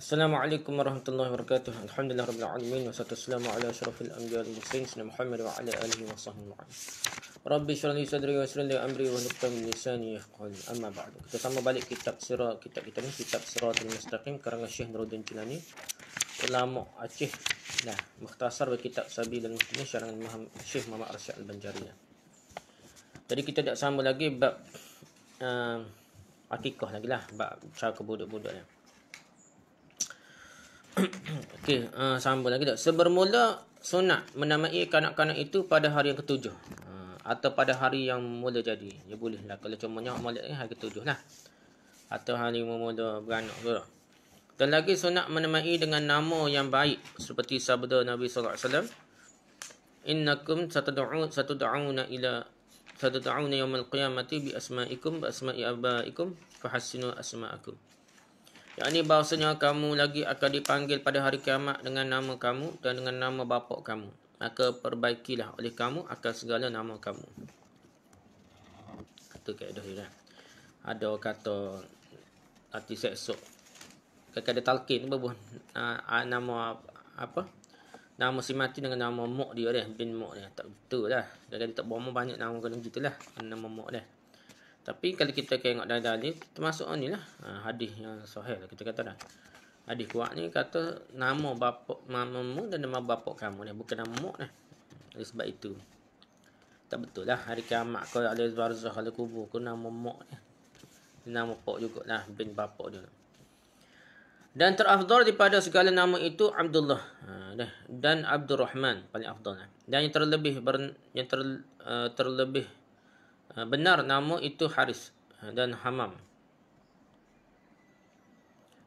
Assalamualaikum warahmatullahi wabarakatuh. Alhamdulillah rabbil alamin wassalatu wassalamu ala asyrafil anbiya'i wal mursalin sayyidina Muhammad wa ala alihi wa sahbihi wa Rabbi shrah li sadri wa yassir li amri wa hlul 'uqdatam min lisani yafqahu amma ba'du. Kita sama balik kitab sirah kita ni kitab Siratul Mustaqim karangan Syekh Nuruddin Jilani, ulama Aceh. Nah, mukhtasar bagi kitab Sabilul Muslimin syarangan Syekh Muhammad Arsyad Al-Banjari. Jadi kita dak sambung lagi bab akikah lagi lah, bab cara ke budak-budak ni. Okey, sambung lagi tak? Sebermula sunat menamai kanak-kanak itu pada hari yang ketujuh, atau pada hari yang mula jadi. Ya boleh lah. Kalau contohnya maulid ni hari ketujuh lah, atau hari mula beranak tu. Dan lagi sunat menamai dengan nama yang baik, seperti sabda Nabi sallallahu alaihi wasallam, innakum satud'una yawmal qiyamati bi asma'ikum bi asma'i abaikum fahassinu asma'akum. Yang ini bahasanya kamu lagi akan dipanggil pada hari kiamat dengan nama kamu dan dengan nama bapa kamu. Maka perbaikilah oleh kamu akan segala nama kamu. Itu kaedah dia. Ada kata hati seksok. Kadang-kadang talqin apa pun. Nama apa? Nama si mati dengan nama mak dia dah. Bin mak dia. Tak betul lah. Kadang-kadang tak bomo banyak nama kena gitulah. Nama mak dia. Tapi kalau kita tengok dalil termasuk ni lah, hadis yang sahih lah kita kata dah. Hadis kuat ni kata nama bapa mamamu dan nama bapa kamu ni, bukan nama mak ni. Oleh sebab itu tak betul lah hari kiamat kalau ada barzakh ada kubur ke nama mak ni. Nama pak jugalah bin bapa dia. Dan terafdal daripada segala nama itu Abdullah dan Abdurrahman paling afdal. Dan yang terlebih benar nama itu Haris dan Hamam.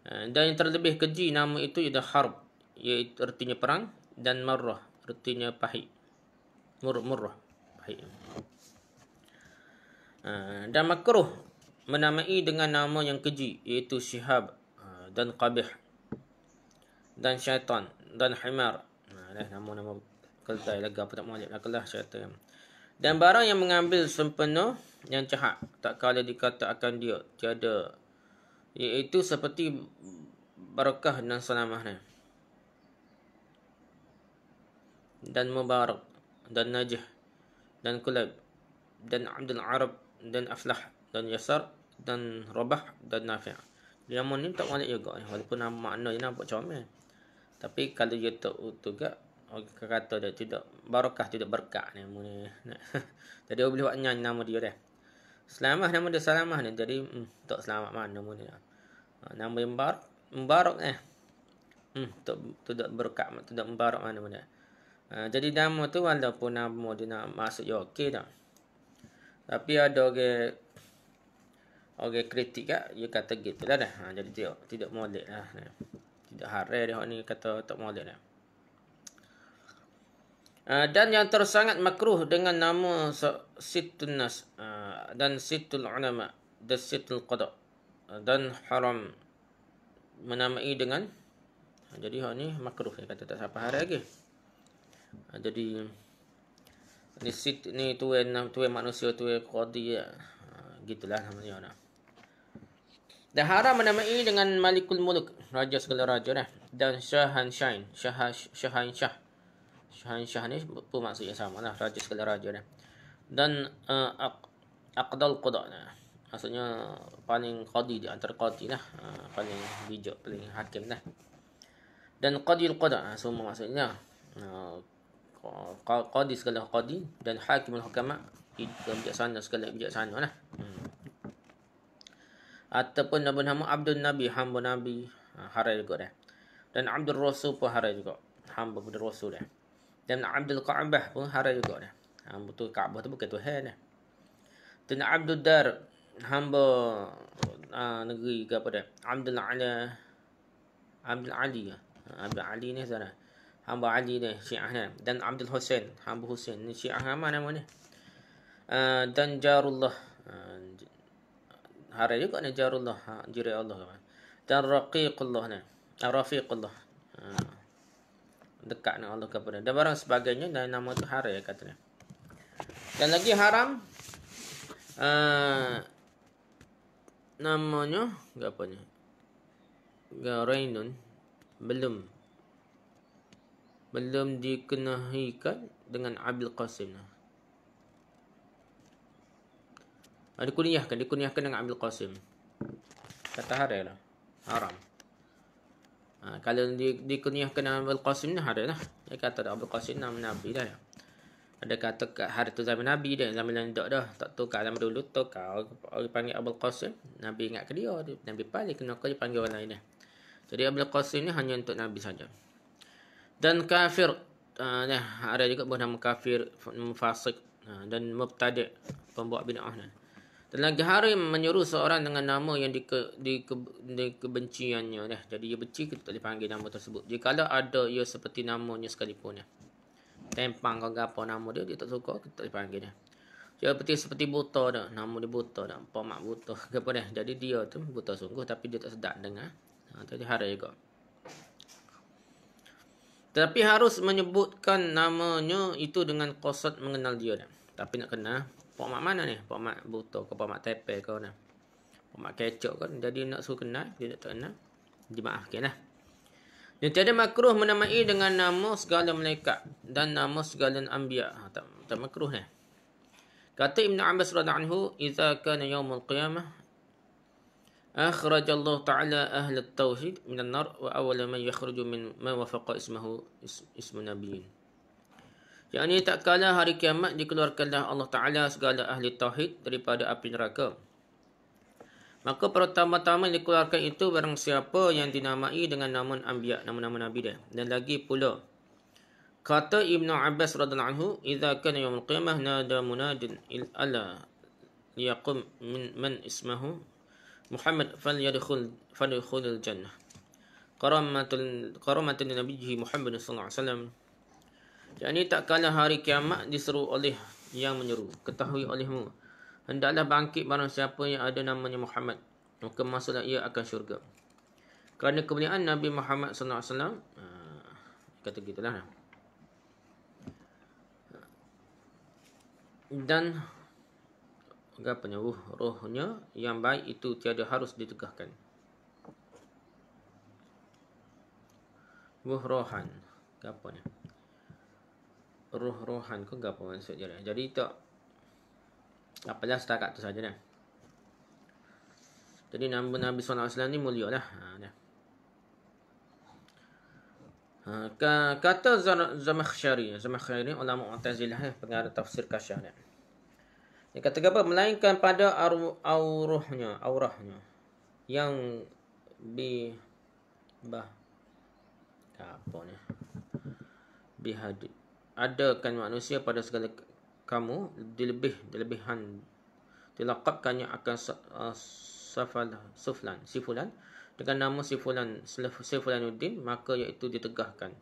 Dan yang terlebih keji nama itu ialah Harb, iaitu artinya perang, dan Marrah artinya pahit. Murrah pahit. Dan makruh menamai dengan nama yang keji, iaitu Syihab dan Qabih dan Syaitan dan Himar. Nama-nama keldai laga apa tak molek lah syaitan. Dan barang yang mengambil sempena yang jahat, tak kala dikata akan dia tiada, iaitu seperti barakah dan salamah dan Mubarak dan Najih dan Kulab dan Abdul Arab dan Aflah dan Yasar dan Rabah dan Nafi'. Dia ni tak molek juga, walaupun nama makna dia nampak comel. Tapi kalau dia tak juga orang kata dia tidak barakah, tidak berkah ni. Jadi orang boleh buat nyanyi nama dia dah. Selamah nama dia Salamah ni. Jadi tak selamat mana nama dia. Nama yang Mubarak tidak berkah, tidak Mubarak mana dia. Jadi nama tu walaupun nama dia nak masuk je okey tak. Tapi ada orang kritik kat, dia kata gitu lah dah. Jadi tidak molek lah. Tidak haram dia ni kata tak molek dah. Dan yang tersangat makruh dengan nama Sittun Nas dan Sittul Ulama dan Sittul Qada dan haram menamai dengan, jadi hak ni makruh dia kata tak siapa hari lagi. Jadi ni sit ni tuan manusia tuan qadi gitulah namanya. Dan haram menamai dengan Malikul Muluk, raja segala raja dah, dan Syahansyah. Syahansyah ni apa maksudnya sama lah, raja segala raja dah. Dan Aqdal Qada, maksudnya paling qadi di antara qadi lah, paling bijak, paling hakim lah. Dan Qadil Qada semua maksudnya qadi segala qadi, dan Hakimul Hukama, bijaksana segala bijaksana lah. Ataupun nama Abdul Nabi, hamba Nabi, haram juga dah. Dan Abdul Rasul pun haram juga, hamba Abdul Rasul dah. Dan Abdul Ka'bah pun haram juga dah. Betul Ka'bah tu bukan Tuhan dah. Dan Abdul Dar, hamba negeri ke apa dah. Abdul Ali ni sana. Hamba Ali ni Syiah ni. Dan Abdul Husain, hamba Husain ni Syiah apa nama ni. Dan Jarullah, haram juga ni Jarullah, jirai Allah. Dan Raqiqullah ni, Rafiqullah, dekat dengan Allah kepada dan barang sebagainya, dan nama tu haram katanya. Dan lagi haram namanya apa ni? Rainun belum dikenahikan dengan Abil Qasim. Dikunyahkan dengan Abil Qasim. Kata haram lah. Haram. Kalau dikunyahkan dengan Abil Qasim ni haram lah. Dia kata Abil Qasim nama Nabi dah. Ada kata kat hari tu zaman Nabi dia, zaman lain tak dah. Tak tukar zaman dulu, tukar. Orang panggil Abul Qasim, Nabi ingat ke dia. Nabi paling kena dia panggil orang lain dah. Jadi Abul Qasim ni hanya untuk Nabi saja. Dan kafir, ada juga nama kafir, fasik, dan mubtadi', pembuat bid'ah. Dan lagi haram menyuruh seorang dengan nama yang kebenciannya. Jadi dia benci, kita tak boleh panggil nama tersebut. Jikalau ada ia seperti namanya sekalipun. Tempang kau gapo nama dia tak suka, kita tak dipanggil dia. Dia seperti buta dah, nama dia buta dah, pomak buta ke apa dah. Jadi dia tu buta sungguh tapi dia tak sedap dengar. Jadi haram juga. Tapi harus menyebutkan namanya itu dengan qasad mengenal dia dah. Tapi nak kenal pomak mana ni? Pomak buta ke pomak tepe kau dah. Pomak kecok kan. Jadi nak suruh kenal, dia tak kenal. Dimaafkanlah. Yang tiada makruh menamai dengan nama segala malaikat dan nama segala anbiya. Tak makruh ni. Kata Ibn Abbas radhiyallahu anhu, "Idza kana yaumul qiyamah akhrajallahu ta'ala ahli at-tauhid minan nar wa awwal man yakhruju min man wafaqa ismu nabiyyin." Yang ini tak kala hari kiamat dikeluarkanlah Allah Ta'ala segala ahli tauhid daripada api neraka. Maka pertama-tama yang dikeluarkan itu barang siapa yang dinamai dengan nama anbiya, nama-nama nabi dia. Dan lagi pula kata Ibnu Abbas radhiyallahu anhu, "Idza kana yaumul qiyamah nada munadin ala liyaqum min man ismuhu Muhammad falyadkhulul jannah. Karamatan nabiyyi Muhammad sallallahu alaihi wasallam." Jadi tak kala hari kiamat diseru oleh yang menyeru, "Ketahui olehmu, hendaklah bangkit barang siapa yang ada namanya Muhammad, maka masuklah ia akan syurga." Kerana kemuliaan Nabi Muhammad sallallahu alaihi wasallam, kata gitulah. Dan apanya rohnya yang baik itu tiada harus ditegahkan. Rohan, apa ni? Rohan ke apa maksud dia? Jadi tak apalah setakat tu saja dah. Jadi nama Nabi SAW ni mulia lah. Kata Zamakhsyari ulama Mu'tazilah pengarang tafsir Kasyaf ni. Dia kata apa? Melainkan pada aurahnya yang apa ni? Bihadi. Adakan manusia pada segala kamu dilebihan dilaqabkannya akan sifulan dengan nama Sifulanuddin, maka iaitu ditegahkan.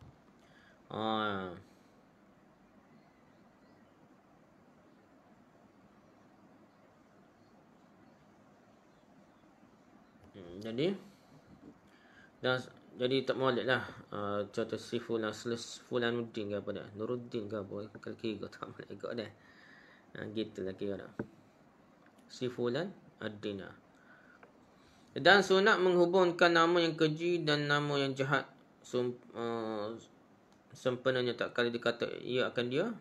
Jadi tak molek lah. Contoh Sifulanuddin ke apa dah, Nuruddin ke apa, kalau kira tak molek juga dah. Gitulah kira dah. Sifulan ad-dina. Dan sunat menghubungkan nama yang keji dan nama yang jahat sempurnanya tak kali dikata ia akan dia.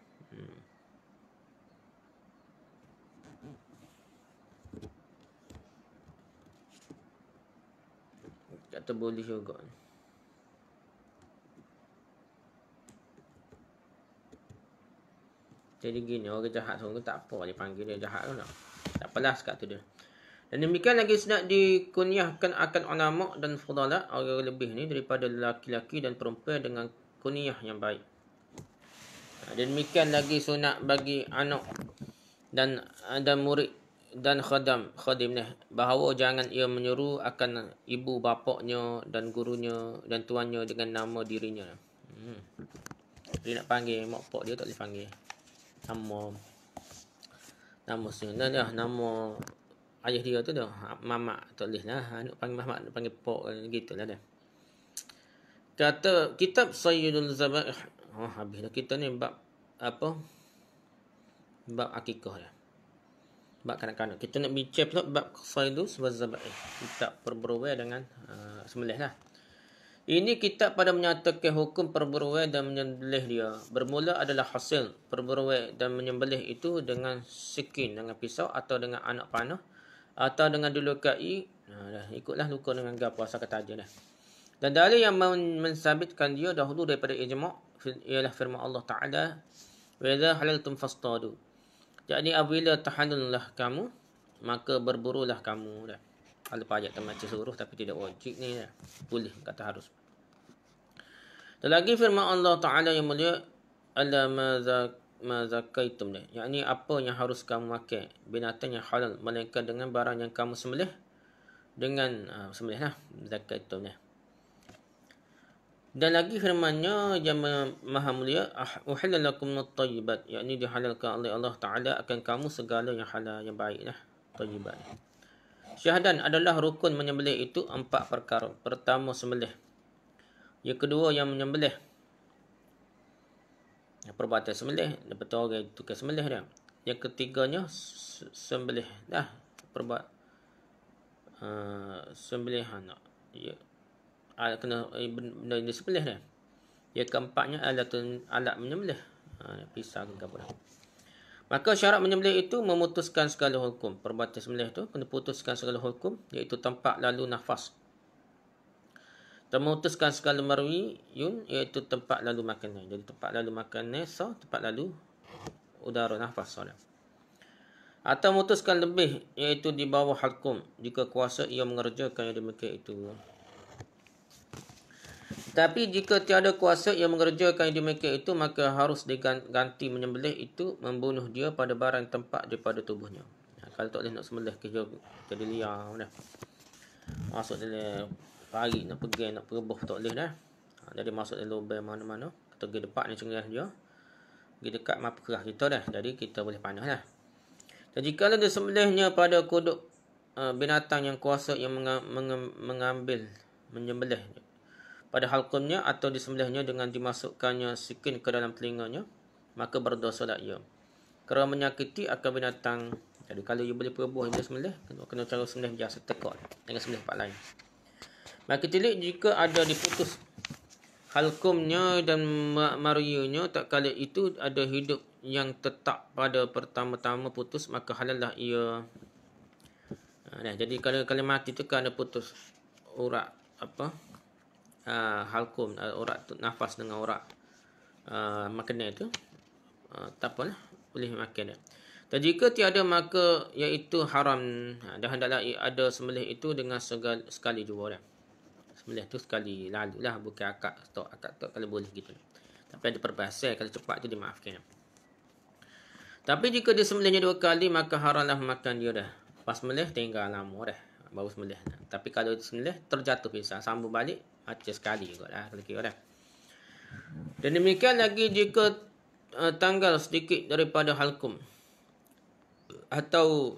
Kata boleh juga. Jadi gini, orang jahat sungguh tak apa dia panggil dia jahat tu tak. Tak apalah sekat tu dia. Dan demikian lagi sunat dikunyahkan akan ulama dan fudala, orang lebih ni daripada lelaki-lelaki dan perempuan dengan kunyah yang baik. Dan demikian lagi sunat bagi anak dan murid dan khadim ni bahawa jangan ia menyeru akan ibu bapaknya dan gurunya dan tuannya dengan nama dirinya. Dia nak panggil mak pak dia tak boleh panggil nama sini dah, nama ayah dia tu dah mamak tak boleh lah. Nak panggil mamak, nak panggil pak gitulah dah. Kata kitab Sayyidul Zabaih. Habis dah kita ni bab apa? Bab akikah dah. Bab kanak-kanak. Kita nak bincang pula bab Sayyidul Zabaih. Kitab berhubungan dengan sembelih lah. Ini kitab pada menyatakan hukum perburuan dan menyembelih dia. Bermula adalah hasil perburuan dan menyembelih itu dengan sikin, dengan pisau atau dengan anak panah atau dengan dilukai. Ikutlah luka dengan gapa asal kata aja dah. Dan dalil yang mensabitkan dia dahulu daripada ijma' ialah firman Allah Ta'ala, wa idza halaltum fastadu. Jadi apabila tahallullah kamu, maka berburulah kamu dah. Ada ayat termaca suruh tapi tidak wajib ni dah. Boleh kata harus. Dan lagi firman Allah Ta'ala yang mulia, ala ma zakaitum dah. Yakni apa yang harus kamu makan, binatang yang halal, melainkan dengan barang yang kamu sembelih dengan sembelih lah, zakaitum dah. Dan lagi firman-Nya yang maha mulia, uhilla lakum at-thayyibat, yakni dihalalkan oleh Allah Taala akan kamu segala yang halal, yang baik lah, thayyibat. Syahadan adalah rukun menyembelih itu 4 perkara. Pertama sembelih. Yang kedua yang menyembelih. Perbuatan sembelih, lepas tu orang tukar sembelih dia. Yang ketiganya sembelih dah, sembelihan. Ya. Kena benda disembelih dia. Yang keempatnya alat menyembelih. Pisau ke apa dah. Maka syarat menyembelih itu memutuskan segala hukum. Perbuatan sembelih itu kena putuskan segala hukum, iaitu tempat lalu nafas. Dan memutuskan segala marwiyun, iaitu tempat lalu makanan. Jadi tempat lalu makanan, tempat lalu udara nafas. Atau memutuskan lebih, iaitu di bawah hukum, jika kuasa ia mengerjakan yang demikian itu. Tapi jika tiada kuasa yang mengerjakan yang demikian itu, maka harus diganti menyembelih itu membunuh dia pada barang tempat daripada tubuhnya. Kalau tak boleh nak sembelih ke liar dah. Masuk dalam pagi nak pergi nak perebuh tak boleh dah. Jadi masuk dalam lubang mana-mana, kita pergi depan ni cengah dia. Pergi dekat mapa kerah kita dah. Jadi kita boleh panah dah. Dan jika ada sembelihnya pada kuduk binatang yang kuasa yang mengambil menyembelih pada halqumnya atau disembelihnya dengan dimasukkannya sikin ke dalam telinganya, maka berdosalah ia kerana menyakiti akal binatang. Jadi kalau ia boleh perebuh, ia sembelih, kena cara sembelih biasa tekak dengan sembelih tempat lain. Maka tilik jika ada diputus halqumnya dan mariunya, tak kala itu ada hidup yang tetap pada pertama-tama putus, maka halallah ia. Jadi kalau mati tu kan ada putus urat halqum, urat nafas dengan urat makanan itu, tak apalah, boleh makan dia. Dan jika tiada, maka iaitu haram. Dan hendaklah ada sembelih itu dengan sekali jua dah. Sembelih tu sekali lalu lah, bukan akad tak kalau boleh gitu. Tapi ada perbahasan, kalau cepat tu dimaafkan. Tapi jika dia sembelihnya 2 kali, maka haramlah makan dia dah. Pas sembelih tinggal lama dah, baru sembelih. Tapi kalau sembelih terjatuh pisang, sambung balik macam sekali juga dah, kalau kira dah. Dan demikian lagi jika tanggal sedikit daripada halqum atau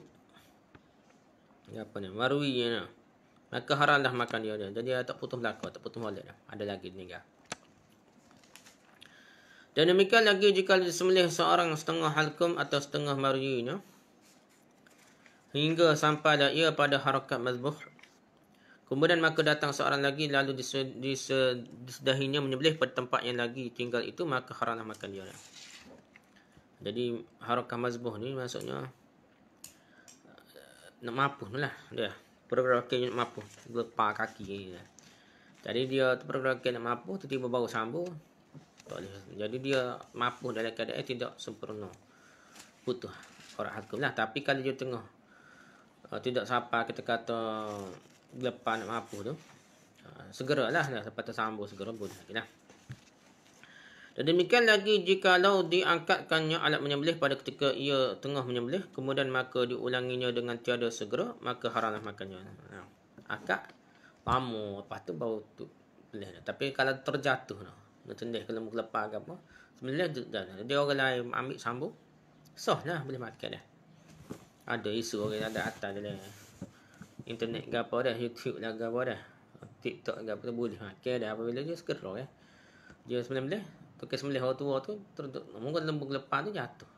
marwi ya, maka haramlah makan dia. Jadi dia tak putus belaka, tak putus balik dah. Ada lagi meninggal. Dan demikian lagi jika disembelih seorang setengah halqum atau setengah marwinya hingga sampailah ia pada harakat mazbuh. Kemudian maka datang seorang lagi lalu disedahinya menyembelih pada tempat yang lagi tinggal itu, maka haramlah makan dia. Jadi harakat mazbuh ni maksudnya nak mapuh lah dia. Pergerakan nak mapuh, lepas kaki. Jadi dia pergerakan nak mapuh, tiba-tiba baru sambung. Tak boleh. Jadi dia mapuh dalam keadaan tidak sempurna. Putus orang hakim lah. Tapi kalau dia tengah tidak sampai kita kata lepas nak mapuh tu, segeralah lepas tersambung segera boleh lagi lah. Dan demikian lagi jikalau diangkatkannya alat menyembelih pada ketika ia tengah menyembelih, kemudian maka diulanginya dengan tiada segera, maka haramlah makannya. Akak lama, lepas tu baru tu boleh. Tapi kalau terjatuh nak tendih ke lembu lepas ke apa, sembelih dia orang lain ambil sambung, sah lah, boleh makan dah. Ada isu orang ada atas dalam internet ke apa dah, YouTube lah ke apa dah, TikTok ke apa, boleh makan dah apabila dia segera dia sembelih. Tukar sembelih orang tua tu, mungkin lembu lepas tu jatuh.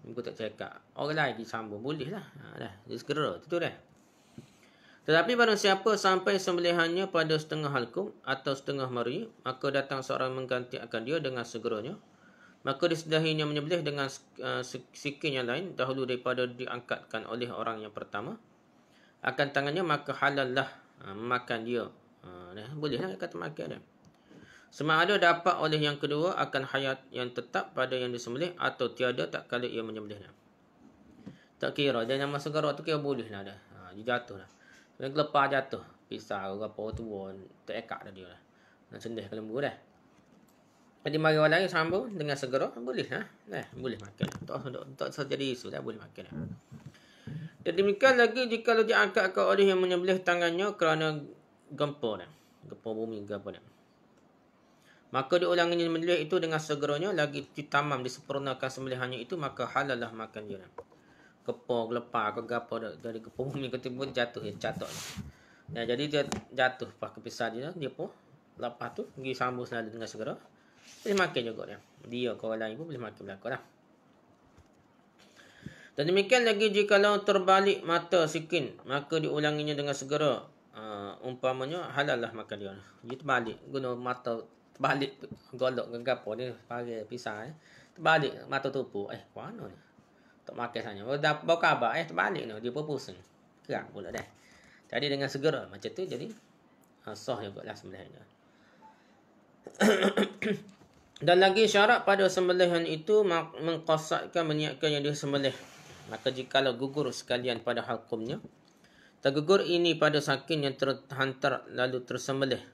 Mungkin tak cakap. Orang lain disambung, boleh lah. Dah, dia segera. Itu dah. Tetapi barang siapa sampai sembelihannya pada setengah halkum atau setengah mari, maka datang seorang mengganti akan dia dengan segeranya. Maka disediakannya menyembelih dengan sikin yang lain dahulu daripada diangkatkan oleh orang yang pertama akan tangannya, maka halallah makan dia. Bolehlah kata makan dia. Sama ada dapat oleh yang kedua akan hayat yang tetap pada yang disembelih atau tiada tak kala ia menyembelihnya. Tak kira dia nama segera tu kira boleh lah dah. Dia jatuh lah. Dia lepas jatuh. Pisau ke apa tu pun terekak dah dia lah. Nak sendih ke lembu dah. Jadi mari orang lain sambung dengan segera boleh lah. Boleh makan. Tak jadi isu dah boleh makan lah. Dan demikian lagi jika diangkatkan oleh yang menyembelih tangannya kerana gempa dah. Gempa bumi ke apa dah. Maka diulanginya menyembelih itu dengan segeranya lagi ditamam disempurnakan sembelihannya itu, maka halallah makan dia. Kepok lepas ke gapo dah dari kepok bumi ketimbun jatuh catok. Jadi dia jatuh pas kepisah dia pun lepas tu pergi sambung selalu dengan segera. Boleh makan juga dia. Dia ke orang lain pun boleh makan belakang lah. Dan demikian lagi jikalau terbalik mata sikin, maka diulanginya dengan segera. Umpamanya halallah makan dia. Dia terbalik guna mata terbalik golok ke gapo ni pakai pisau terbalik mata tupu mana ni tak makan saja bawa khabar terbalik ni dia pun pusing kerak pula dah. Jadi dengan segera macam tu jadi sah juga lah sembelihannya. Dan lagi syarat pada sembelihan itu mengqasadkan meniatkan yang disembelih. Maka jikalau gugur sekalian pada hukumnya, tergugur ini pada sakin yang terhantar lalu tersembelih,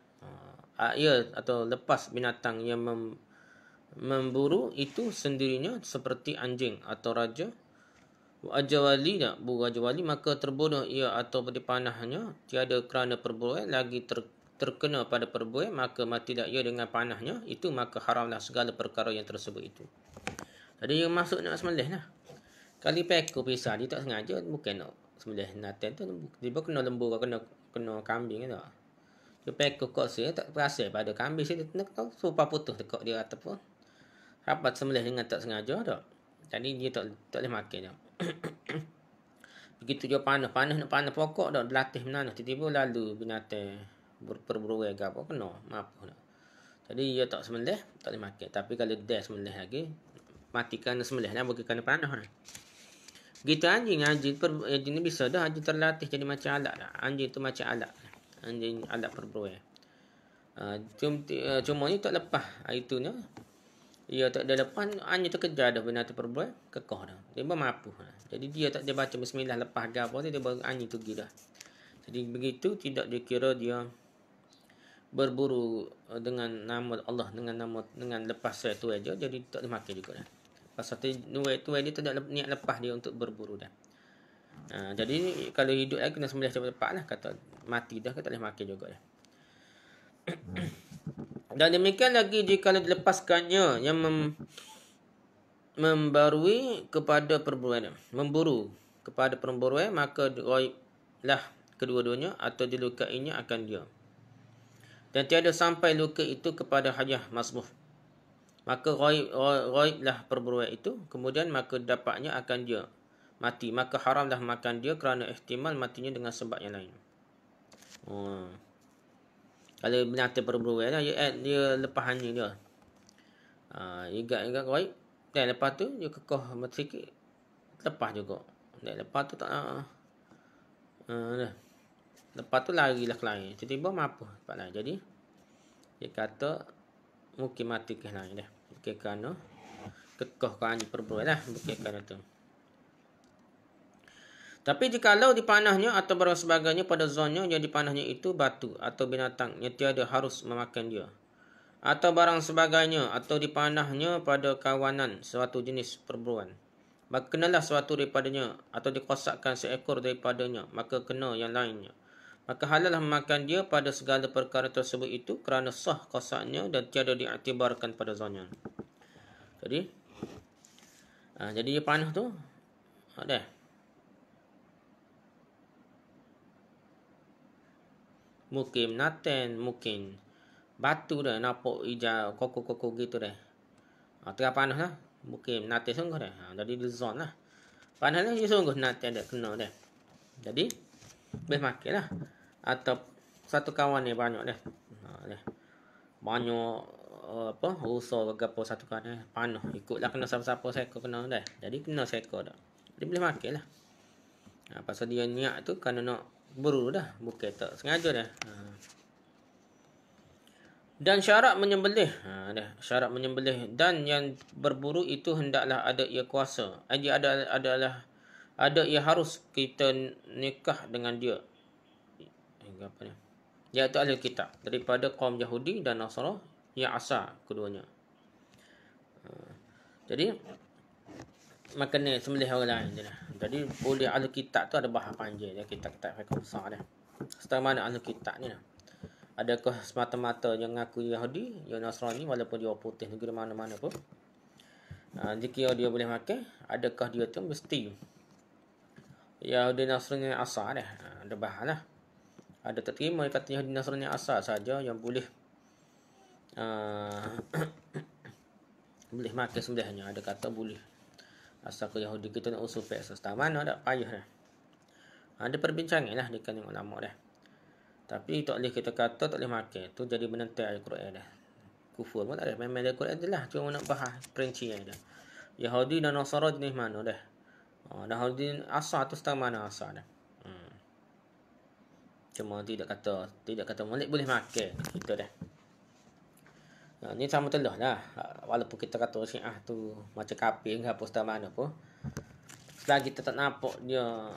ia atau lepas binatang yang memburu itu sendirinya seperti anjing atau raja ajawali wali, maka terbunuh ia atau dipanahnya tiada kerana perburuan lagi terkena pada perburuan, maka matilah ia dengan panahnya itu, maka haramlah segala perkara yang tersebut itu. Jadi yang masuk nak sembelih lah. Kali peko pisah dia tak sengaja, bukan nak sembelih naten tu, dia kena lembu kena kambing tu. Dia peko kok saya tak berasa pada kambing saya nak tahu supaya putus dekat dia ataupun rapat sembelih dengan tak sengaja dak. Jadi dia tak boleh makan dak. Begitu dia panah nak panah pokok dak berlatih menanah tiba-tiba lalu binatang berperburuan ke apa kena maaf dak. Jadi dia tak sembelih tak boleh makan. Tapi kalau dia sembelih lagi matikan sembelih dah bukan kerana panah dah. Begitu anjing ni bisa dah anjing terlatih jadi macam alat dah. Anjing tu macam alat. Anjing alat perburuan. Cuma ni tak lepas itu ni. Dia tak ada lepas anjing tu kejar dah binatang perburuan kekoh dah. Dia mampu. Jadi dia tak dia baca bismillah lepas gapo dia baru anjing tu pergi dah. Jadi begitu tidak dikira dia berburu dengan nama Allah dengan lepas satu aja, jadi tak dimakan juga dah. Pasal tu dia tak ada niat lepas dia untuk berburu dah. Jadi kalau hidup lagi kena sembelih cepat-cepat lah, kata mati dah tak boleh makan juga dah. Dan demikian lagi jika dilepaskannya yang membarui kepada perburuan, memburu kepada perburuan, maka ghaiblah kedua-duanya atau dilukainya akan dia. Dan tiada sampai luka itu kepada hajah masbuh. Maka ghaiblah perburuan itu, kemudian maka dapatnya akan dia mati, maka haramlah makan dia kerana ihtimal matinya dengan sebab yang lain. Kalau binatang perburuan dia lepas anjing dia. Igat ghaib. Dan lepas tu dia kekoh sikit lepas juga. Dan lepas tu tak lepas tu larilah ke lain. Tiba-tiba mampu tempat lain. Jadi dia kata mungkin mati ke lain dah. Bukan kerana kekoh ke anjing perburuan lah. Bukan kerana tu. Tapi jikalau dipanahnya atau barang sebagainya pada zonnya yang dipanahnya itu batu atau binatang yang tiada harus memakan dia, atau barang sebagainya atau dipanahnya pada kawanan suatu jenis perburuan, maka kenalah suatu daripadanya atau dikosakkan seekor daripadanya, maka kena yang lainnya. Maka halallah memakan dia pada segala perkara tersebut itu kerana sah kosaknya dan tiada diiktibarkan pada zonnya. Jadi dia panah tu ada. Mungkin naten, mungkin batu dah, nampak hijau, koko-koko gitu dah. Tengah panas lah. Mungkin naten sungguh dah. Jadi dia zon lah. Panas lah dia sungguh naten dah kena dah. Jadi boleh makan lah. atau satu kawan ni banyak dah. Banyak usaha ke apa satu kawan ni panah ikutlah kena siapa-siapa seekor kena dah. Jadi kena seekor dah. Dia boleh makan lah. Pasal dia niat tu kerana nak berburu dah, bukan tak sengaja dah. Dan syarat menyembelih. Syarat menyembelih dan yang berburu itu hendaklah ada ia kuasa. Dia ada ia harus kita nikah dengan dia. Apa ni? Iaitu ahli kitab daripada kaum Yahudi dan Nasara yang asal keduanya. Jadi makan ni sembelih orang lain je dah. Jadi boleh ahli kitab tu ada bahas panjang dia, kitab-kitab fiqh besar dah. Setengah mana ahli kitab ni dah. Adakah semata-mata yang ngaku Yahudi, yang Nasrani walaupun dia putih negeri mana-mana pun. Jika dia boleh makan, adakah dia tu mesti Yahudi Nasrani asal dah. Ada bahas lah. Ada tak terima kata Yahudi Nasrani asal saja yang boleh boleh makan sembelihnya. Ada kata boleh. Asal ke Yahudi kita nak usul pek setengah mana tak payah dah. Ada perbincangan lah di kalangan ulama dah. Tapi tak boleh kita kata tak boleh makan. Tu jadi menentang Al-Quran dah. Kufur pun tak ada. Memang Al-Quran tu lah. Cuma nak bahas perincian dah. Yahudi dan Nasara jenis mana dah. Yahudi asal tu setengah mana asal dah. Cuma tidak kata Malik boleh makan. Itu dah. Ni sama telah lah. Walaupun kita kata Syiah tu macam kafir ke apa setengah mana pun. Selagi kita tak nampak dia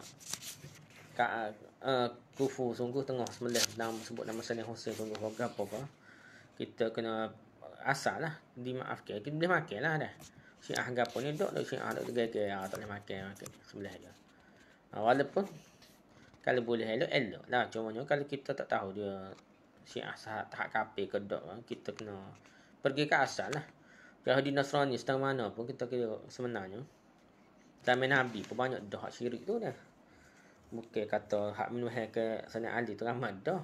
kufur sungguh tengah sembelih sebut nama Sayyidina Hussein sungguh apa kita kena asal lah dimaafkan. Kita boleh makan lah dah. Syiah gapo ni duk Syiah duk geger tak boleh makan sembelih dia. Walaupun kalau boleh elok lah. Cuma kalau kita tak tahu dia Syiah tak kafir ke duk, kita kena pergi ke asal lah. Yahudi Nasrani setengah mana pun kita kira sebenarnya zaman Nabi pun banyak dah hak syirik tu dah. Bukan kata hak menuhai ke Sayyidina Ali tu ramai dah.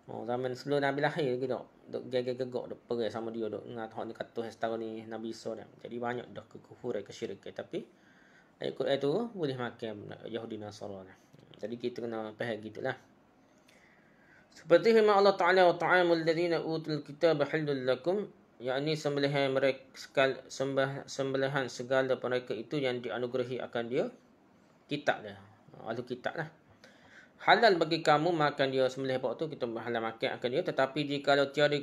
Zaman sebelum Nabi lahir lagi duk gegek-gegok duk pergi sama dia duk ingat hak ni kata setahun ni Nabi Isa dah. Jadi banyak dah kekufuran kesyirikan. Tapi ayat Quran tu boleh makan Yahudi Nasara dah. Jadi kita kena faham gitulah. Seperti firman Allah Ta'ala wa ta'amul ladzina utul kitaba halul lakum, yakni sembelihan segala mereka itu yang dianugerahi akan dia kitab dah. Ahli kitab lah. Halal bagi kamu makan dia sembelih apa tu, kita halal makan akan dia. Tetapi jika tiada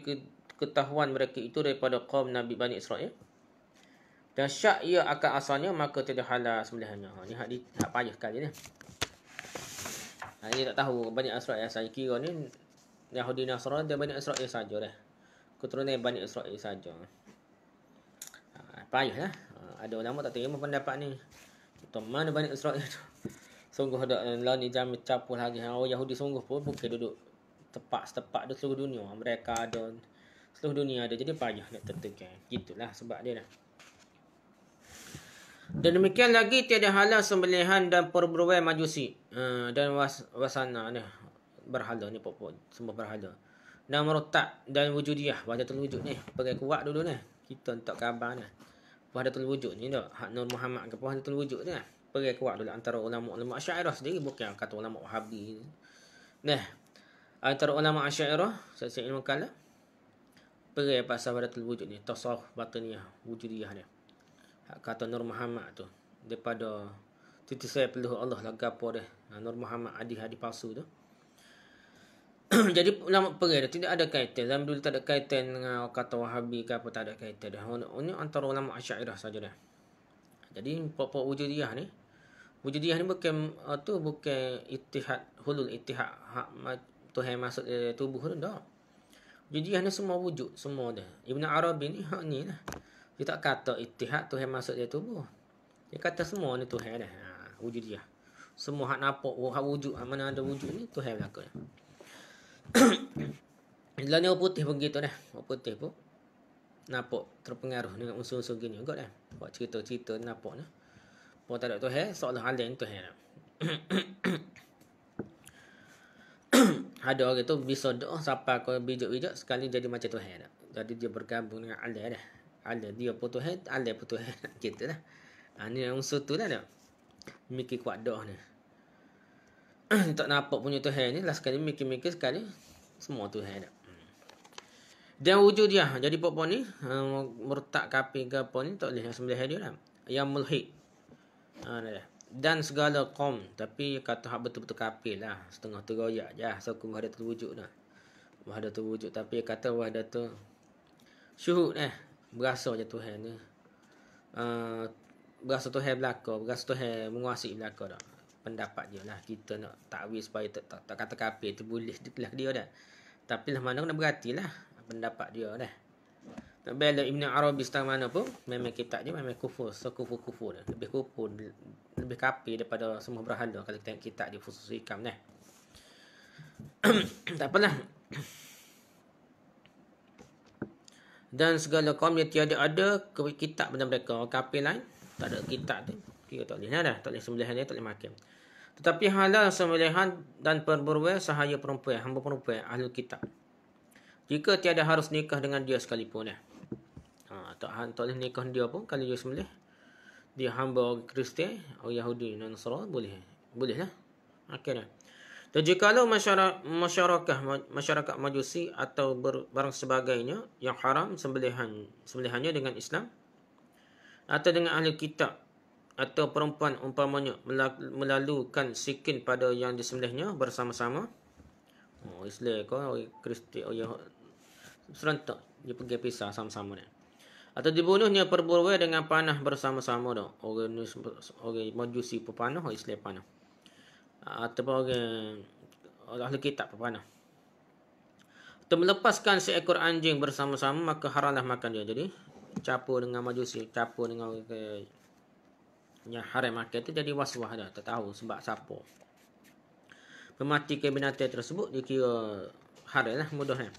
ketahuan mereka itu daripada kaum Nabi Bani Israel dan syak ia akan asalnya, maka tidak halal sembelihannya. Ni hak payah sekali ni. Dia tak tahu Bani Israel saya kira ni Yahudi Nasrani dia Bani Israel saja dah. Keturunan Bani Israel saja. Payah lah. Ada ulama tak terima pendapat ni. Kita mana Bani Israel tu? Sungguh ada lawan ni jam capul lagi. Yahudi sungguh pun bukan duduk setepak di seluruh dunia. Mereka ada seluruh dunia ada. Jadi payah nak tertekan. Gitulah sebab dia dah. Dan demikian lagi tiada halal sembelihan dan perburuan majusi dan wasana ni berhala ni pokok semua berhala. Dan murtad dan wujudiyah, wahdatul wujud ni. Pakai kuat dulu ni. Kita tak khabar ni. Wahdatul wujud ni dak hak Nur Muhammad ke wahdatul wujud ni. Pakai kuat dulu antara ulama-ulama Asy'ariyah sendiri, bukan kata ulama Wahabi. Nah, antara ulama Asy'ariyah saya ilmu kalam pakai pasal wahdatul wujud ni, tasawuf batiniyah, wujudiyah ni. Kata Nur Muhammad tu daripada titik saya peluh Allah lah gapo dah. Nur Muhammad hadis palsu tu. Jadi ulama pergi dah tidak ada kaitan. Zaman dulu tak ada kaitan dengan kata Wahabi ke apa, tak ada kaitan dah. Ini antara ulama Asy'ariyah saja dah. Jadi pokok wujudiyah ni bukan bukan ittihad hulul ittihad hak Tuhan masuk tubuh tu dah. Wujudiyah ni semua wujud semua dah. Ibn Arabi ni hak ni lah. Dia tak kata ittihad Tuhan masuk dia tubuh. Dia kata semua ni Tuhan dah. Wujudiyah. Semua hak nampak hak wujud, mana ada wujud ni Tuhan belaka. Bila ni orang putih pun gitu dah. Orang putih pun nampak terpengaruh dengan unsur-unsur gini juga dah. Buat cerita-cerita nampak dah. Orang tak ada Tuhan, seolah alim Tuhan dah. Ada orang tu bisa doa sampai ke bijak-bijak sekali jadi macam Tuhan dah. Jadi dia bergabung dengan alim dah. Alim dia pun Tuhan, alim pun Tuhan. Gitu lah. Ni unsur tu lah dah. Mikir kuat doa ni. tak nampak punya Tuhan ni, last sekali mikir-mikir sekali semua Tuhan dah. Dan wujud dia. Jadi pokok ni murtad kafir ke apa ni tak boleh sembelih dia lah. Yang mulhid. Dan segala kaum, tapi kata hak betul-betul kafir lah, setengah teroyak je sokong wahdatul wujud dah. Wahdatul wujud, tapi kata wahdatul syuhud berasa je Tuhan ni. Berasa Tuhan belaka, berasa Tuhan menguasai belaka dah. Pendapat dia lah, kita nak takwil supaya tak kata kafir tu boleh lah dia dah. Tapi lah mana kena berhatilah pendapat dia dah. Tak bela Ibn Arabi setang mana pun, memang kitab dia memang kufur, kufur dah. Lebih kufur, lebih kafir daripada semua berhala kalau kita tengok kitab dia Fusus Hikam dah. Tak apalah. Dan segala kaum yang tiada ada kitab pada mereka, kafir lain tak ada kitab tu, kita tak boleh dah, tak boleh sembelihan dia, tak boleh makan. Tetapi halal sembelihan dan perburuan sahaya perempuan, hamba perempuan ahli kitab, jika tiada harus nikah dengan dia sekalipun tak boleh nikah dia pun kalau dia sembelih dia hamba orang Kristian, orang Yahudi, Nasrani, boleh lah makan dah. Dan jikalau masyarakat Majusi atau barang sebagainya yang haram sembelihannya dengan Islam atau dengan ahli kitab atau perempuan umpamanya melalukan sikin pada yang disembelihnya bersama-sama, Islam kau Kristian serentak dia pergi pisah sama-sama ni, atau dibunuhnya perburuan dengan panah bersama-sama dah. Orang Majusi pun panah, orang Islam panah, ataupun orang ahli kitab pun panah. Atau melepaskan seekor anjing bersama-sama, maka haramlah makan dia. Jadi campur dengan Majusi, campur dengan yang haram makan tu, jadi was-was dah, tak tahu sebab siapa mematikan binatang tersebut, dikira haram lah, mudah lah.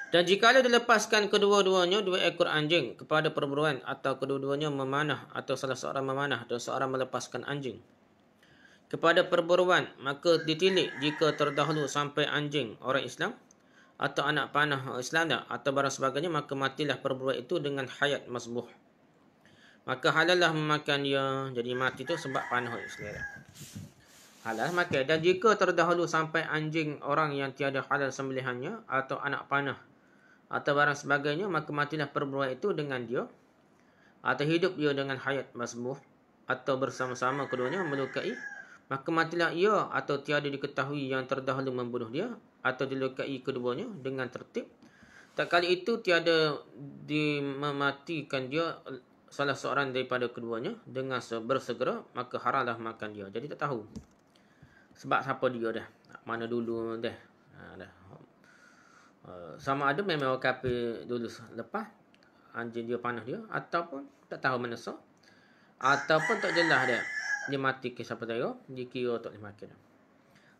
Dan jikalau dilepaskan kedua-duanya, 2 ekor anjing kepada perburuan, atau kedua-duanya memanah, atau salah seorang memanah dan seorang melepaskan anjing kepada perburuan, maka ditilik jika terdahulu sampai anjing orang Islam atau anak panah orang Islam atau barang sebagainya, maka matilah perburuan itu dengan hayat masbuh. Maka halallah memakan dia. Jadi mati tu sebab panah orang Islam. Halal makan. Dan jika terdahulu sampai anjing orang yang tiada halal sembelihannya atau anak panah atau barang sebagainya, maka matilah perburuan itu dengan dia, atau hidup dia dengan hayat masbuh, atau bersama-sama keduanya melukai, maka matilah ia, atau tiada diketahui yang terdahulu membunuh dia atau dilukai keduanya dengan tertib. Tak kali itu tiada mematikan dia salah seorang daripada keduanya dengan bersegera, maka haramlah makan dia. Jadi tak tahu sebab siapa dia dah, mana dulu dah. Sama ada memang orang kafir dulu lepas anjing dia panah dia, ataupun tak tahu mana so, ataupun tak jelas dia mati ke siapa tahu, dikira tak boleh makan.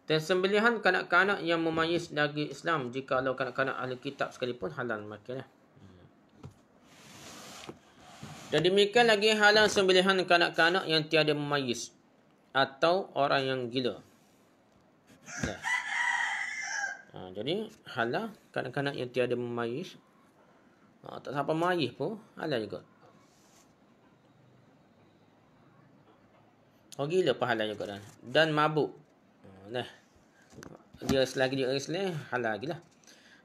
Dan sembelihan kanak-kanak yang memayis daging Islam, jikalau kanak-kanak ahli kitab sekalipun, halal makan. Dan demikian lagi halal sembelihan kanak-kanak yang tiada memayis atau orang yang gila. Jadi halal kanak-kanak yang tiada memayis, tak siapa memayis pun halal juga. Orang gila pun halal juga. Dan mabuk, dia selagi dia Islam halal lagi lah.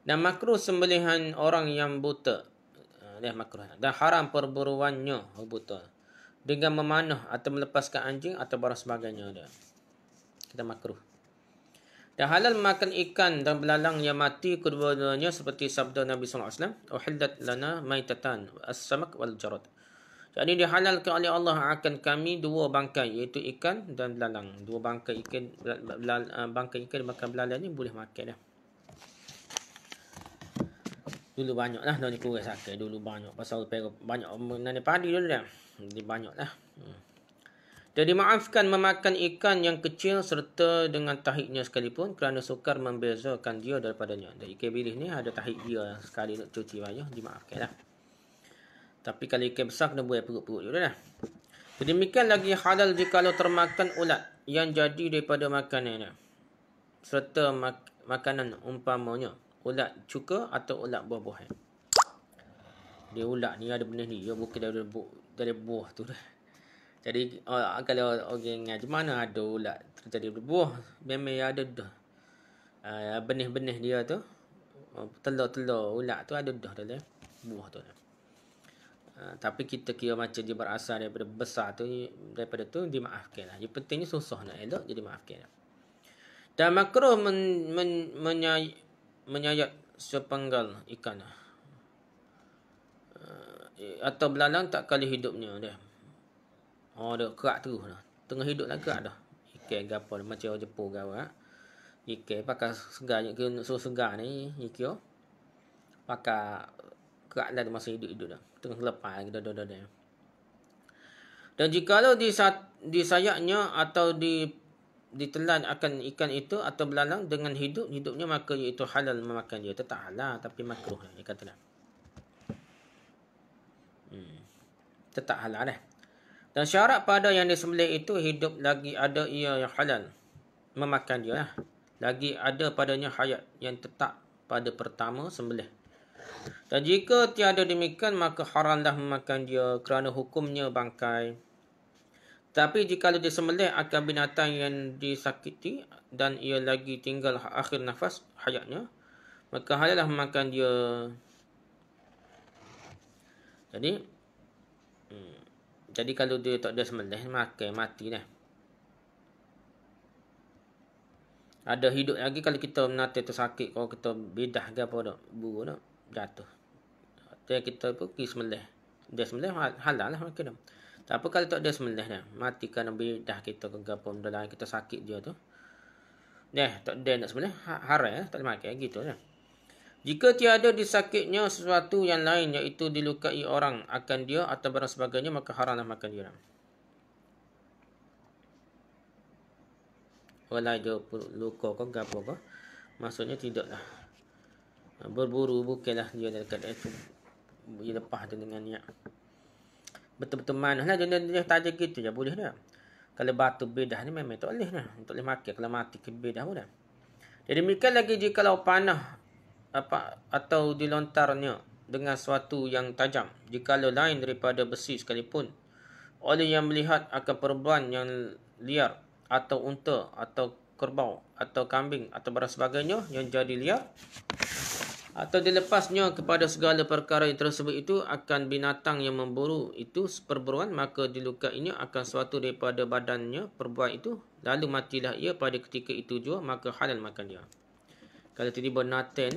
Dan makruh sembelihan orang yang buta, makruh. Dan haram perburuannya orang buta dengan memanah atau melepaskan anjing atau barang sebagainya dia, kita makruh. Dan halal makan ikan dan belalang yang mati kedua-duanya, seperti sabda Nabi SAW, uhillat lana maitatan as-samak wal jarad. Jadi dihalalkan oleh Allah akan kami 2 bangkai, iaitu ikan dan belalang. 2 bangkai ikan, bangkai ikan dan bangkai belalang ni boleh makan dah. Dulu banyak lah, dah ni kurang sakai. Dulu banyak, pasal banyak nanti padi dulu dah. Jadi banyak lah. Dan dimaafkan memakan ikan yang kecil serta dengan tahiknya sekalipun, kerana sukar membezakan dia daripadanya. Dan ikan bilis ni ada tahik dia, sekali nak cuci banyak, dimaafkan lah. Tapi kalau ikan besar kena buai perut-perut juga dah. Demikian lagi halal jikalau termakan ulat yang jadi daripada makanan, serta makanan umpamanya ulat cuka atau ulat buah-buahan. Dia ulat ni ada benih ni, dia bukan dari buah tu dah. Jadi kalau orang ingat mana ada ulat terjadi berbuah, memang ada dah. Benih-benih dia tu, telur-telur ulat tu ada dah dalam buah tu. Tapi kita kira macam dia berasal daripada besar tu, daripada tu dimaafkan lah. Yang pentingnya susah nak elok, jadi maafkan lah. Dan makruh menyayat sepenggal ikan atau belalang tak kali hidupnya dia. Dia kerak terus dah. Tengah hidup lah kerak dah. Ikan gapo macam orang Jepun ke apa. Ikan pakai segar ke susu segar ni ikan. Pakai kerak dah masa hidup dah. Tengah lepas dah. Dan jikalau disayaknya atau ditelan akan ikan itu atau belalang dengan hidupnya, maka iaitu halal memakan dia. Tetap halal tapi makruh dia kata dah. Tetap halal dah. Dan syarat pada yang disembelih itu hidup lagi ada ia yang halal memakan dia lah. Lagi ada padanya hayat yang tetap pada pertama sembelih. Dan jika tiada demikian, maka haramlah memakan dia kerana hukumnya bangkai. Tapi jika disembelih akan binatang yang disakiti dan ia lagi tinggal akhir nafas hayatnya, maka halallah memakan dia. Jadi kalau dia tak ada sembelih, makan mati dah. Ada hidup lagi kalau kita menata tersakit, kalau kita bedah ke apa dak, buru dak jatuh. Jadi kita pun pergi sembelih. Dia sembelih halal lah makan dah. Tapi kalau tak ada sembelih dah, mati kerana bedah kita ke apa benda lain kita sakit dia tu. Tak ada nak sembelih, haram tak boleh makan gitu dah. Jika tiada disakitnya sesuatu yang lain iaitu dilukai orang akan dia atau barang sebagainya, maka haramlah makan dia. Walau dia luka ke apa ke, maksudnya tidaklah berburu, bukanlah dia dekat itu dia lepas tu dengan niat betul-betul manah lah. Dia tak ada gitu je boleh dah. Kalau batu bedah ni memang tak boleh dah, tak boleh makan kalau mati ke bedah pun dah. Jadi demikian lagi jika panah atau dilontarnya dengan sesuatu yang tajam, jikalau lain daripada besi sekalipun, oleh yang melihat akan perempuan yang liar atau unta atau kerbau atau kambing atau barang sebagainya yang jadi liar, atau dilepasnya kepada segala perkara yang tersebut itu akan binatang yang memburu itu perburuan, maka dilukainya akan suatu daripada badannya perburuan itu, lalu matilah ia pada ketika itu jua, maka halal makan dia. Kalau tiba-tiba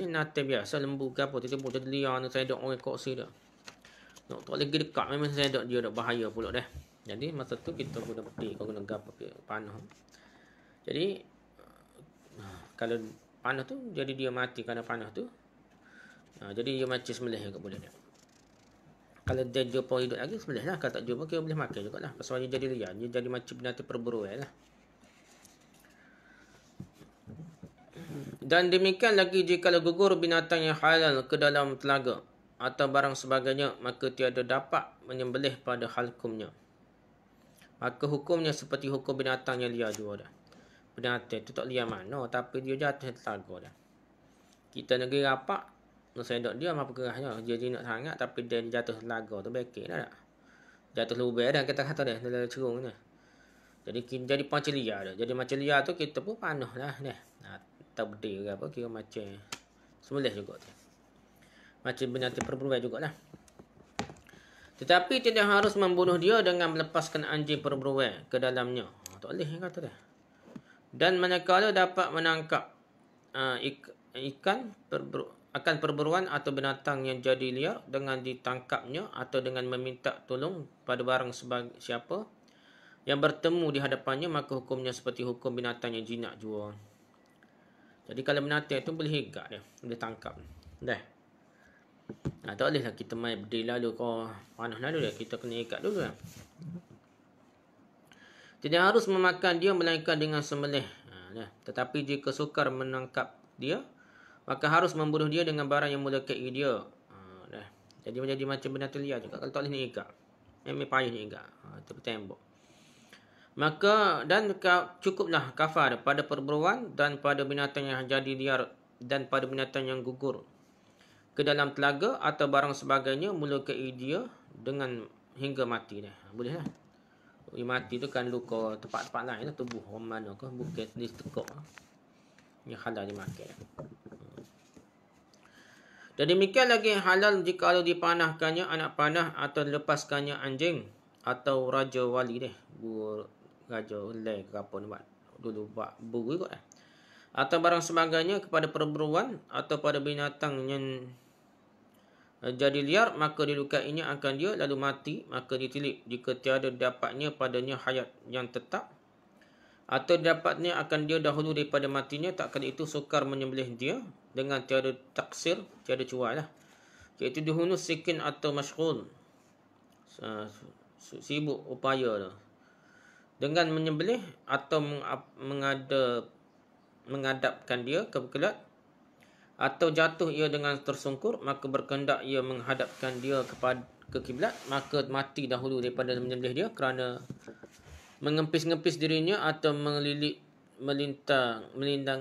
nate biasa lembu ke apa, tiba-tiba jadi liar ni, saya dok orang koksi dah. Tak boleh pergi dekat, memang saya dok dia dak bahaya pula dah. Jadi masa tu kita guna peti, kau guna gapo panah. Jadi kalau panah tu jadi dia mati kerana panah tu. Jadi dia macam sembelih juga boleh dah. Kalau dia jumpa hidup lagi sembelih lah, kalau tak jumpa kita boleh makan jugalah. Pasal dia jadi liar, dia jadi macam binatang perburuan lah. Dan demikian lagi jika gugur binatang yang halal ke dalam telaga atau barang sebagainya, maka tiada dapat menyembelih pada hal hukumnya. Maka hukumnya seperti hukum binatang yang liar juga dah. Binatang tu tak liar mana, tapi dia jatuh telaga dah. Kita negeri rapak, nak dia apa kerahnya, dia jinak sangat tapi dia jatuh telaga tu bekik dah tak. Jatuh lubang dah kata-kata dah dalam cerung ni. Jadi macam liar dah. Jadi macam liar tu kita pun panah lah dah. Tak berdiri ke apa, kira macam sembelih juga tu. Macam binatang perburuan jugalah. Tetapi tidak harus membunuh dia dengan melepaskan anjing perburuan ke dalamnya. Tak boleh kata dah. Dan manakala dapat menangkap ikan akan perburuan atau binatang yang jadi liar dengan ditangkapnya atau dengan meminta tolong pada barang siapa yang bertemu di hadapannya, maka hukumnya seperti hukum binatang yang jinak jua. Jadi kalau binatang tu boleh higak dia, boleh tangkap. Dah. Tak boleh lah kita main berdiri lalu kau panah lalu dah, kita kena ikat dulu lah. Tidak harus memakan dia melainkan dengan sembelih. Tetapi jika sukar menangkap dia, maka harus membunuh dia dengan barang yang melukai dia. Jadi menjadi macam binatang liar juga. Kalau tak boleh ni ikat, memang payah ni ikat. Tepi tembok. Maka dan cukuplah kafar pada perburuan dan pada binatang yang jadi liar dan pada binatang yang gugur ke dalam telaga atau barang sebagainya melukai dia dengan hingga mati dah. Boleh lah. Dia mati tu kan luka tempat-tempat lain lah, tubuh orang mana ke, bukan di tekuk. Yang halal dimakan. Dan demikian lagi halal jika dipanahkannya anak panah atau lepaskannya anjing atau raja wali deh. Raja ulai ke apa ni buat. Dulu buat buru kot. Atau barang sebagainya kepada perburuan atau pada binatang yang jadi liar, maka dilukainya akan dia lalu mati, maka ditilip jika tiada dapatnya padanya hayat yang tetap, atau dapatnya akan dia dahulu daripada matinya, tak kala itu sukar menyembelih dia dengan tiada taksir, tiada cuai lah, iaitu dihunus sikin atau masyghul, sibuk upaya tu dengan menyembelih atau mengadapkan dia ke kelat, atau jatuh ia dengan tersungkur, maka berkehendak ia menghadapkan dia ke kiblat, maka mati dahulu daripada menyembelih dia kerana mengempis-ngempis dirinya atau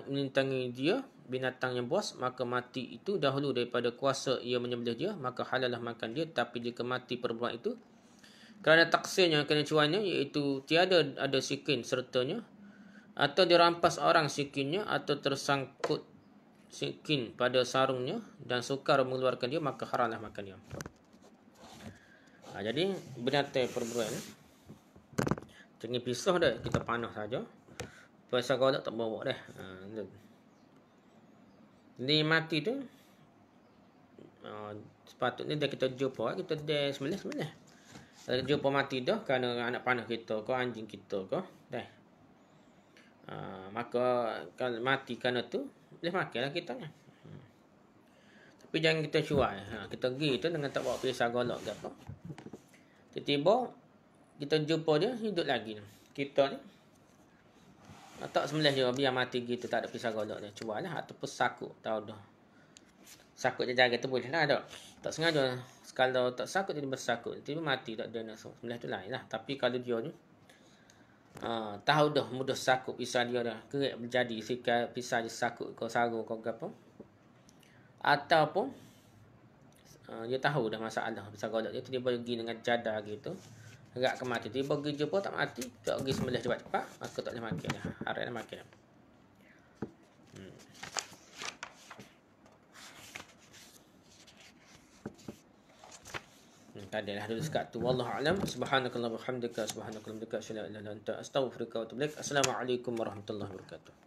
melintangi dia binatang yang buas, maka mati itu dahulu daripada kuasa ia menyembelih dia, maka halallah makan dia. Tapi jika mati perbuatan itu kerana taksirnya, kerana cuanya, iaitu tiada ada sikin sertanya, atau dirampas orang sikinnya, atau tersangkut sikin pada sarungnya dan sukar mengeluarkan dia, maka haramlah makan dia. Jadi binatang perburuan jangan pisah dah, kita panah saja. Pasal golak tak bawa dah. Ni mati tu sepatutnya dah kita jumpa, kita dah sembelih. Kalau jumpa mati dah kerana anak panah kita ke, anjing kita ke, dah. Maka kalau mati kerana tu, boleh makanlah kita. Tapi jangan kita cuai. Kita pergi tu dengan tak bawa pisau golok ke apa. Tiba-tiba kita jumpa dia hidup lagi. Kita ni tak sembelih je, biar mati gitu, tak ada pisau golok dia. Cuai lah, ataupun sakut, tahu dah. Sakut je jaga tu boleh lah, tak. Tak sengaja. Kalau tak sakut, dia bersakut. Tiba mati, tak ada nak sembelih tu lain lah. Tapi kalau dia ni tahu dah mudah sakut pisau dia dah kerik berjadi, sikap pisau dia sakut kau sarung kau apa, ataupun dia tahu dah masalah pisau golok dia, tiba pergi dengan cadar gitu, agak ke mati, tiba pergi jumpa tak mati, tak pergi sembelih cepat-cepat, maka tak boleh makan dah, haram makan dah. Adalah dulu sekat tu. Wallahu a'lam. Subhanakallahumma wa bihamdika, subhanakallahumma wa bihamdika, asyhadu an la ilaha illa anta, astaghfiruka wa atubu ilaik. Assalamualaikum warahmatullahi wabarakatuh.